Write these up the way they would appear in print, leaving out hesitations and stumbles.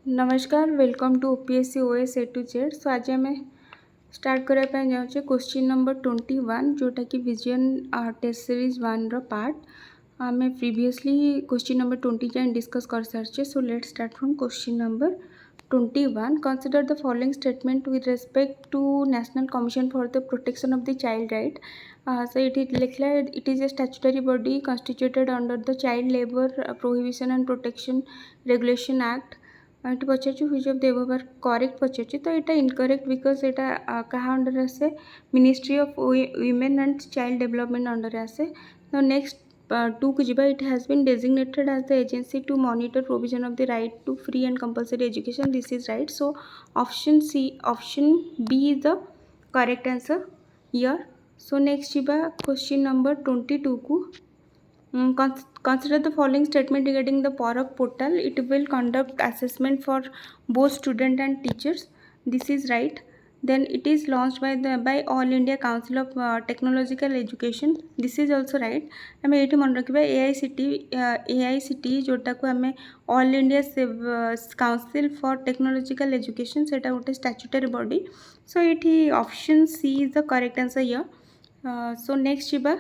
नमस्कार welcome to OPSC OS A to Z. So आज आम स्टार्ट करने जाऊँ क्वेश्चन नंबर 21 जोटा कि विजन टेस्ट सीरीज 1 रो पार्ट। आम प्रीवियसली क्वेश्चन नंबर 20 जाए डिस्कस कर सारी। So let start from question number 21। Consider the following statement with respect to national commission for the protection of the child right. So ये लिखला it is a statutory body constituted under the child labour prohibition and protection regulation act. ये पचार which of the above are correct पचार। तो यहाँ incorrect because यहाँ क्या under आसे ministry of women and child development under आसे। तो नेक्स्ट टू को जीवा it has been designated as the agency to monitor provision of the right to free and compulsory education. This is right. So option B is the correct answer here. So next जीवा question number 22 को। Consider the following statement regarding the Parak portal. It will conduct assessment for both student and teachers. This is right. Then it is launched by All India Council of Technological Education. This is also right. आम ये मन रखा AICTE जोटा को आम All India Council for Technological Education से गोटे statutory body. So ये option C is the correct answer here. So next जीवा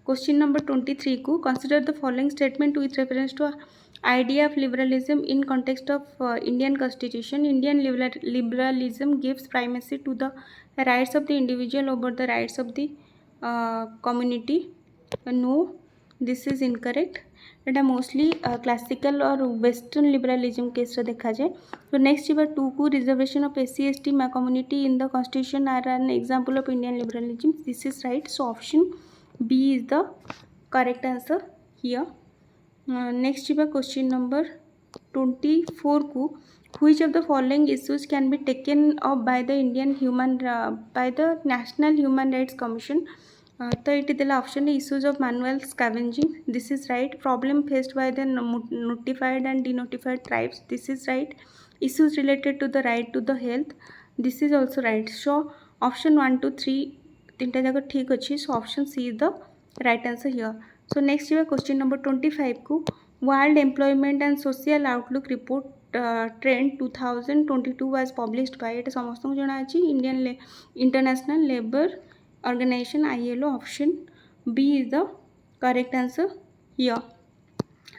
क्वेश्चन नंबर 23 को। Consider the following statement with reference to idea of liberalism in context of Indian constitution. Indian liberalism gives primacy to the rights of the individual over the rights of the community. No, this is incorrect. एटा mostly classical और western liberalism case देखा जाए। तो next जीवा 2 को। Reservation of SC ST community in the constitution are an example of Indian liberalism. This is right. So option B is the correct answer here. Next जीवा question number 24 को। Which of the following issues can be taken up by the National Human Rights Commission? तो ये देला option issues of manual scavenging. This is right. Problem faced by the notified and denotified tribes. This is right. Issues related to the right to the health. This is also right. So option 1 to 3 तीनटा जाक ठीक अच्छी। So option C is the right answer here. So next जीवा question number 25 को। World employment and social outlook report trend 2022 was published by. ये समस्त जना अच्छी Indian international labour organization ILO। Option B is the correct answer here.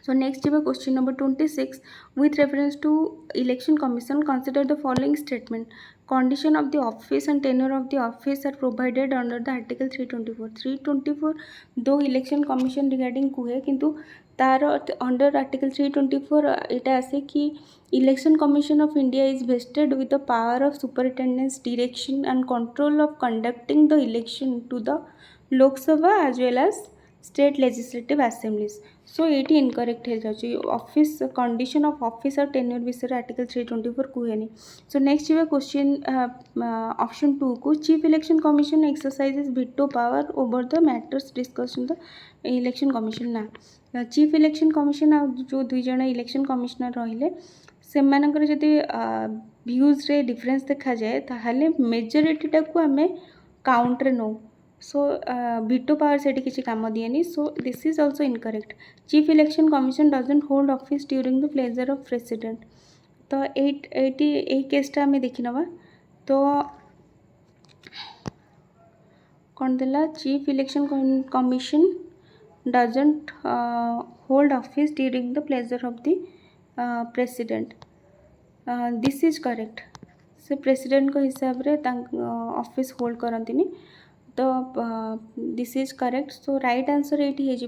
So next जीवा question number 26 with reference to election commission. Consider the following statement. Condition of the office and tenure of the office are provided under the article 324 दो election commission regarding कुहे किंतु तार under article 324 यहाँ आसे कि election commission of India is vested with the power of superintendence direction and control of conducting the election to the Lok Sabha as well as state legislative assemblies. So ये incorrect हो जाए। Office condition of office और tenure विषय article 324 कहुए। So next जीवा question option 2 को। Chief election commission exercises veto power over the matters discussed in the election commission. ना chief election commission आ जो दुई जन इलेक्शन कमिशनर रहिले से जदि व्यूज रे डिफरेंस देखा जाए ताहले मेजोरिटीटा को आम काउंट रे नौ। सो वीटो पावर से किसी काम दिए। So this is also incorrect. Chief election commission doesn't hold office during the pleasure of president. तो ये केसटा आम देखी नवा। तो कौन देला chief election commission doesn't hold office during the pleasure of the president. This is correct. से प्रेसिडेंट को हिसाब रे ऑफिस होल्ड करंतिनी। तो this is correct. So right answer ये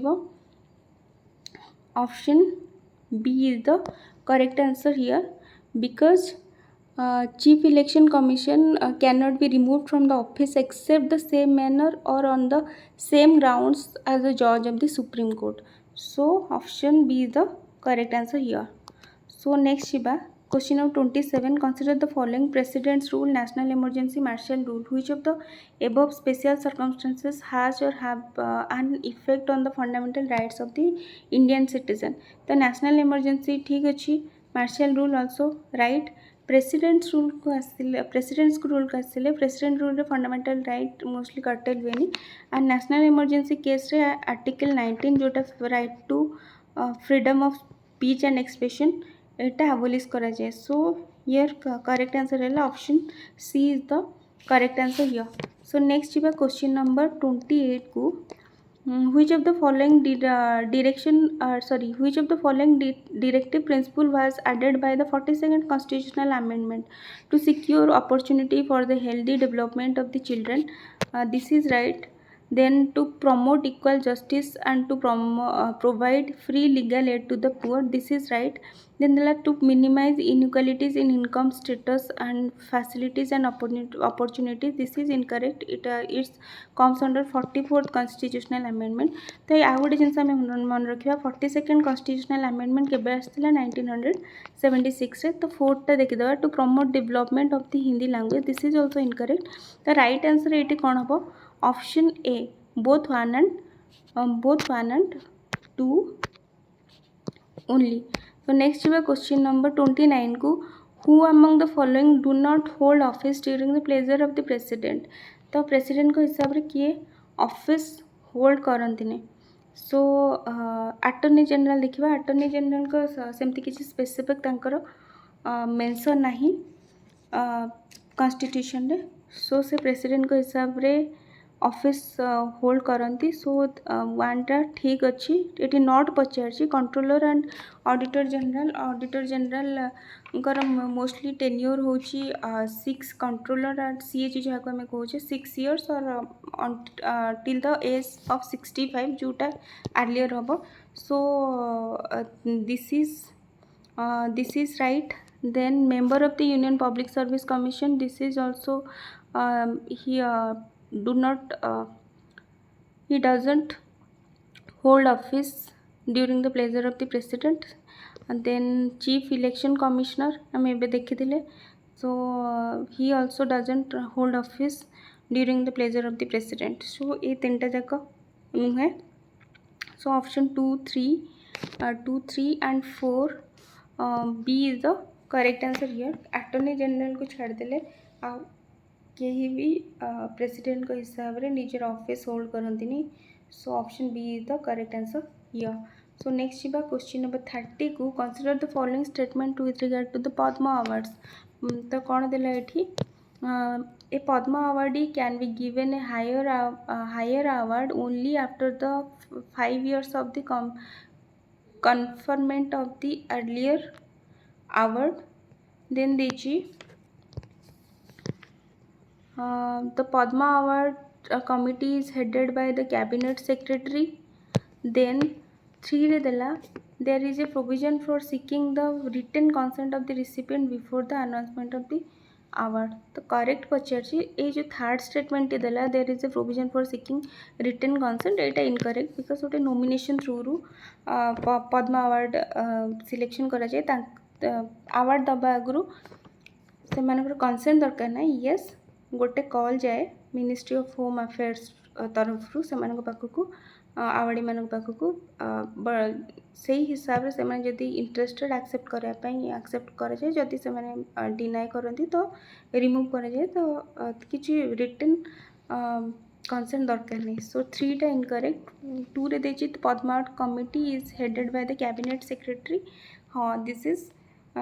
option B is the correct answer here because chief election commission can not be removed from the office except the same manner or on the same grounds as a जज of the supreme court. So option B is the correct answer here. So next जीवा question number 27. Consider the following president's rule, national emergency, martial rule. Which of the above special circumstances has or have an effect on the fundamental rights of the Indian citizen? The national emergency ठीक अच्छी, martial rule also right. Presidents rule को आसिले presidents को rule को आसिले president rule रे fundamental right mostly curtail हुए। And national emergency case रे आर्टिकल 19 जोटा right to freedom of speech and expression एटा एबोलिश करा जाए. सो हियर करेक्ट आंसर है option C is the correct answer here. So next जी question number 28 को which of the following which of the following directive principle was added by the 42nd constitutional amendment to secure opportunity for the healthy development of the children? This is right. Then to promote equal justice and to provide free legal aid to the poor. This is right. Then there are to minimize inequalities in income status and facilities and opportunities. This is incorrect. It comes under 44th constitutional amendment. तो आ गोटे जिन मन रखा 42nd constitutional amendment केबे आसला 1976 तो फोर्थटा देखीदे to promote development of the Hindi language. This is also incorrect. तो राइट आंसर ये कौन हम option A both one and two only. तो नेक्स्ट जी क्वेश्चन नंबर 29 को who among the following do not hold office during the pleasure of the president. तो president को हिसाब से किए ऑफिस होल्ड करती. सो अटर्नी जनरल देखा अटर्नी जनरल को सेमती किसी स्पेसिफिक तांकर मेंशन नहीं कॉन्स्टिट्यूशन रे. सो से प्रेसिडेंट को हिसाब से ऑफिस होल्ड करती. सो वनटा ठीक अच्छी. ये not Pachar controller and auditor general mostly tenure हो 6 कंट्रोलर एंड सीएच जहाँ को आम कहे 6 years और टिल द एज ऑफ 65 जोटा अर्लियर हम. सो this is right. Then member of the Union Public Service Commission, this is also he doesn't hold office during the pleasure of the president. And then Chief Election Commissioner हम एबे देखिथिले. So he also doesn't hold office during the pleasure of the president. So ये तीनटा जाक नुहे. So option 2, 3 and 4 B is the correct answer here. Attorney general को छाड़देले कहीं भी president को हिसाब से निजर ऑफिस होल्ड करती. So option B is the correct answer here. So next जी क्वेश्चन नंबर 30 को consider the following statement with regard to the Padma awards. तो कौन देला एठी a Padma awardee can be given a higher award only after the 5 years of the conferment of the earlier award. Then देची the Padma Award committee is headed by the cabinet secretary. Then 3 रे देला there is a provision for seeking the written consent of the recipient before the announcement of the award. तो correct पचारछि ए जो third statement देला there is a provision for seeking written consent. Etah incorrect because गोटे nomination through रु Padma award selection करा जाए. Award दबा आगु से कनसेंट दरकार ना. येस गोटे कॉल जाए मिनिस्ट्री ऑफ होम अफेयर्स तरफ से पाखक आवाड़ी मान पाखक से हिसाब से जदि इंटरेस्टेड एक्सेप्ट करने एक्सेप्ट कराए जदि से डिनाई करती तो रिमूव कराए. तो किसी रिटन कंसेंट दरकार नहीं. सो 3टा इनकरेक्ट. 2 रे देछि Padma award committee is headed by the cabinet secretary. हाँ this is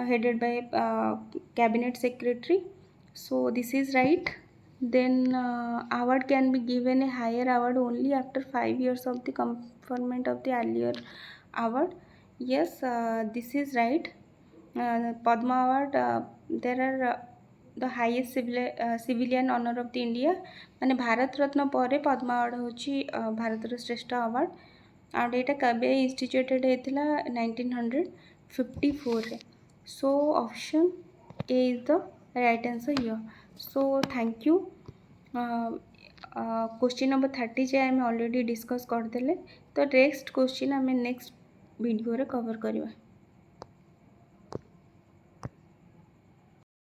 headed by cabinet secretary. So this is right. Then award can be given a higher award only after 5 years of the conferment of the earlier award. Yes, this is right. Padma award there are the highest civilian honor of the India. माने भारत रत्न पर Padma award हूँ भारतर श्रेष्ठ award. और यहाँ कबे instituted होता 1954 रे. So option A is the right answer here. So thank you. Question number 30 जाए आम ऑलरेडी डिस्कस करदेले. तो नेक्स्ट क्वेश्चन आम नेक्स्ट वीडियो रे कवर करवा.